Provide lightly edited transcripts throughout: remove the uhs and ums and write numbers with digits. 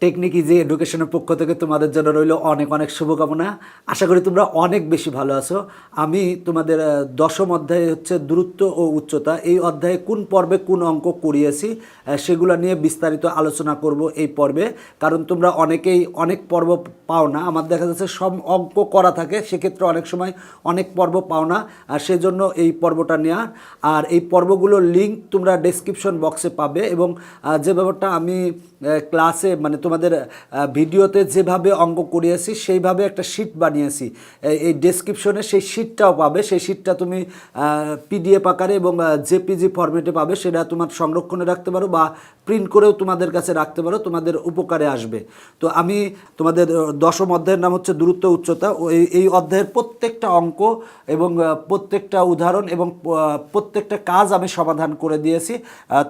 Technique easy এডুকেশনের পক্ষ থেকে তোমাদের জন্য রইল অনেক অনেক শুভকামনা। আশা করি তোমরা অনেক বেশি ভালো আছো। আমি তোমাদের দশম অধ্যায়ে হচ্ছে দূরত্ব ও উচ্চতা, এই অধ্যায়ে কোন পর্বে কোন অঙ্ক করিয়েছি সেগুলো নিয়ে বিস্তারিত আলোচনা করব এই পর্বে। কারণ তোমরা অনেকেই অনেক পর্ব পাও না, আমার দেখা যাচ্ছে সব অঙ্ক করা থাকে, সেক্ষেত্রে অনেক সময় অনেক পর্ব পাও না, আর সেজন্য এই পর্বটা নেওয়া। আর এই পর্বগুলোর লিঙ্ক তোমরা ডেসক্রিপশন বক্সে পাবে। এবং যে ব্যাপারটা আমি ক্লাসে মানে তোমাদের ভিডিওতে যেভাবে অঙ্ক করিয়েছি সেইভাবে একটা শিট বানিয়েছি, এই ডেসক্রিপশনে সেই শিটটাও পাবে। সেই শিটটা তুমি পিডিএফ আকারে এবং জেপিজি ফরম্যাটে পাবে, সেটা তোমার সংরক্ষণে রাখতে পারো বা প্রিন্ট করেও তোমাদের কাছে রাখতে পারো, তোমাদের উপকারে আসবে। তো আমি তোমাদের দশম অধ্যায়ের নাম হচ্ছে দূরত্ব উচ্চতা। এই অধ্যায়ের প্রত্যেকটা অঙ্ক এবং প্রত্যেকটা উদাহরণ এবং প্রত্যেকটা কাজ আমি সমাধান করে দিয়েছি।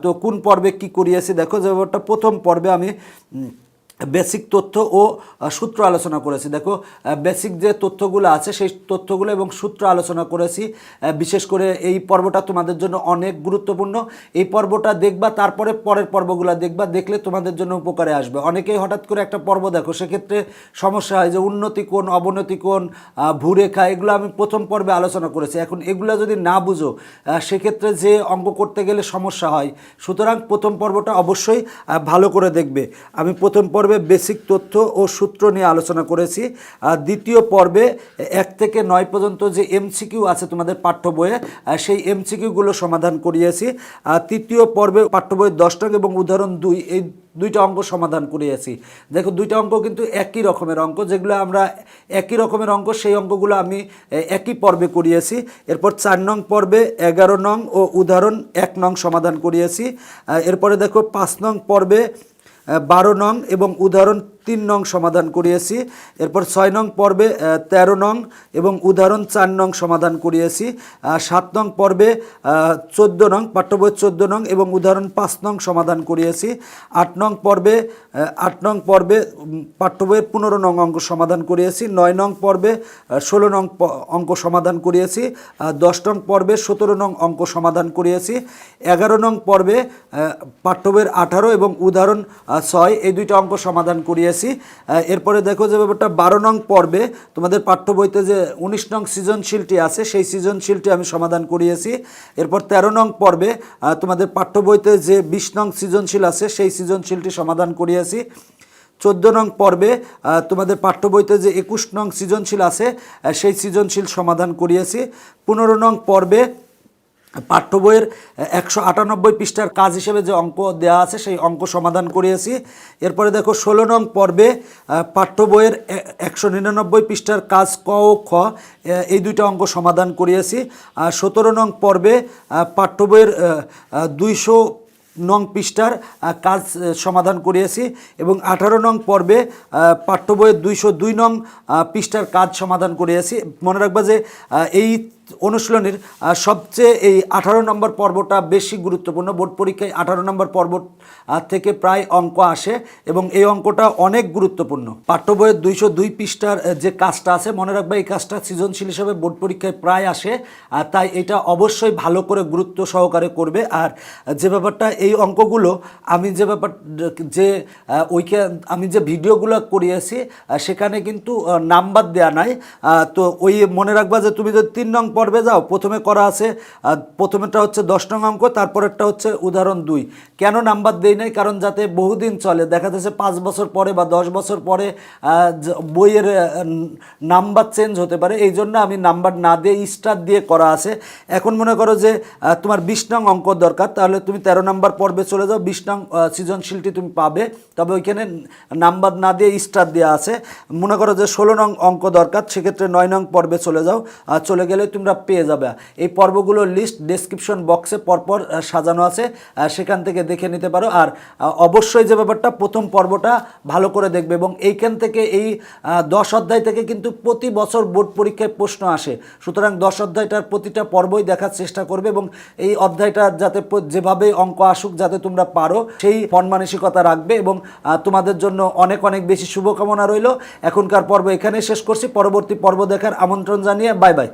তো কোন পর্বে কি করিয়েছি দেখো। যে ব্যাপারটা প্রথম পর্বে আমি বেসিক তথ্য ও সূত্র আলোচনা করেছি। দেখো বেসিক যে তথ্যগুলো আছে সেই তথ্যগুলো এবং সূত্র আলোচনা করেছি। বিশেষ করে এই পর্বটা তোমাদের জন্য অনেক গুরুত্বপূর্ণ। এই পর্বটা দেখবা, তারপরে পরের পর্বগুলো দেখবা, দেখলে তোমাদের জন্য উপকারে আসবে। অনেকেই হঠাৎ করে একটা পর্ব দেখো, সেক্ষেত্রে সমস্যা হয় যে উন্নতি কোণ, অবনতি কোণ, ভূরেখা, এগুলো আমি প্রথম পর্বে আলোচনা করেছি। এখন এগুলো যদি না বুঝো সেক্ষেত্রে যে অঙ্ক করতে গেলে সমস্যা হয়। সুতরাং প্রথম পর্বটা অবশ্যই ভালো করে দেখবে। আমি প্রথম পর্বে বেসিক তথ্য ও সূত্র নিয়ে আলোচনা করেছি। দ্বিতীয় পর্বে 1 থেকে 9 পর্যন্ত যে এমসিকিউ আছে তোমাদের পাঠ্য বইয়ে, সেই এমসিকিউগুলো সমাধান করিয়েছি। তৃতীয় পর্বে পাঠ্য বইয়ের 10 নং এবং উদাহরণ 2, এই দুইটা অঙ্ক সমাধান করিয়েছি। দেখো দুইটা অঙ্ক কিন্তু একই রকমের অঙ্ক, যেগুলো আমরা একই রকমের অঙ্ক, সেই অঙ্কগুলো আমি একই পর্বে করিয়েছি। এরপর 4 নং পর্বে 11 নং ও উদাহরণ 1 নং সমাধান করিয়েছি। এরপরে দেখো 5 নং পর্বে 12 নং এবং উদাহরণ 3 নং সমাধান করিয়েছি। এরপর 6 নং পর্বে 13 নং এবং উদাহরণ 4 নং সমাধান করিয়েছি। 7 নং পর্বে 14 নং, পাঠ্য বইয়ের 14 নং এবং উদাহরণ 5 নং সমাধান করিয়েছি। 8 নং পর্বে পাঠ্য বইয়ের 15 নং অঙ্ক সমাধান করিয়েছি। 9 নং পর্বে 16 নং অঙ্ক সমাধান করিয়েছি। 10 নং পর্বে 17 নং অঙ্ক সমাধান করিয়েছি। 11 নং পর্বে পাঠ্য বইয়ের 18 এবং উদাহরণ 6, এই দুইটা অঙ্ক সমাধান করিয়েছি। এরপরে দেখো যে ব্যাপারটা 12 নং পর্বে তোমাদের পাঠ্য বইতে যে 19 নং সৃজনশীলটি আছে, সেই সৃজনশীলটি আমি সমাধান করিয়েছি। এরপর 13 নং পর্বে তোমাদের পাঠ্য বইতে যে 20 নং সৃজনশীল আছে, সেই সৃজনশীলটি সমাধান করিয়েছি। 14 নং পর্বে তোমাদের পাঠ্য বইতে যে 21 নং সৃজনশীল আছে, সেই সৃজনশীল সমাধান করিয়েছি। 15 নং পর্বে পাঠ্য বইয়ের 198 পৃষ্ঠার কাজ হিসেবে যে অঙ্ক দেওয়া আছে, সেই অঙ্ক সমাধান করিয়েছি। এরপরে দেখো 16 নং পর্বে পাঠ্য বইয়ের 199 পৃষ্ঠার কাজ ক ও খ, এই দুইটা অঙ্ক সমাধান করিয়েছি। 17 নং পর্বে পাঠ্য বইয়ের 200 নং পৃষ্ঠার কাজ সমাধান করিয়েছি। এবং 18 নং পর্বে পাঠ্য বইয়ের 202 নং পৃষ্ঠার কাজ সমাধান করিয়েছি। মনে রাখবা যে এই অনুশীলনীর সবচেয়ে এই 18 নম্বর পর্বটা বেশি গুরুত্বপূর্ণ। বোর্ড পরীক্ষায় 18 নম্বর পর্ব থেকে প্রায় অঙ্ক আসে এবং এই অঙ্কটা অনেক গুরুত্বপূর্ণ। পাঠ্য বইয়ের 202 পৃষ্ঠার যে কাজটা আছে, মনে রাখবা এই কাজটা সৃজনশীল হিসেবে বোর্ড পরীক্ষায় প্রায় আসে, তাই এটা অবশ্যই ভালো করে গুরুত্ব সহকারে করবে। আর যে ব্যাপারটা এই অঙ্কগুলো আমি আমি যে ভিডিওগুলো করিয়েছি সেখানে কিন্তু নাম্বার দেয়া নাই। তো ওই মনে রাখবা যে তুমি যদি 3 নং পর্বে যাও, প্রথমে করা আছে, প্রথমেটা হচ্ছে 10 নং অঙ্ক, তারপরেরটা হচ্ছে উদাহরণ 2। কেন নাম্বার দেই নাই? কারণ যাতে বহুদিন চলে, দেখা যাচ্ছে 5 বছর পরে বা 10 বছর পরে বইয়ের নাম্বার চেঞ্জ হতে পারে, এই জন্য আমি নাম্বার না দিয়ে স্টার দিয়ে করা আছে। এখন মনে করো যে তোমার 20 নং অঙ্ক দরকার, তাহলে তুমি 13 নম্বর পর্বে চলে যাও, 20 নং সৃজনশীলটি তুমি পাবে, তবে ওইখানে নাম্বার না দিয়ে স্টার দেওয়া আছে। মনে করো যে 16 নং অঙ্ক দরকার, সেক্ষেত্রে 9 নং পর্বে চলে যাও, চলে গেলে তোমরা পেয়ে যাবে। এই পর্বগুলোর লিস্ট ডেসক্রিপশন বক্সে পরপর সাজানো আছে, সেখান থেকে দেখে নিতে পারো। আর অবশ্যই যে ব্যাপারটা প্রথম পর্বটা ভালো করে দেখবে এবং এইখান থেকে এই 10 অধ্যায় থেকে কিন্তু প্রতি বছর বোর্ড পরীক্ষায় প্রশ্ন আসে। সুতরাং 10 অধ্যায়টার প্রতিটা পর্বই দেখার চেষ্টা করবে এবং এই অধ্যায়টা যাতে যেভাবে অঙ্ক আসুক যাতে তোমরা পারো, সেই মন মানসিকতা রাখবে। এবং তোমাদের জন্য অনেক অনেক বেশি শুভকামনা রইল। এখনকার পর্ব এখানেই শেষ করছি। পরবর্তী পর্ব দেখার আমন্ত্রণ জানিয়ে বাই বাই।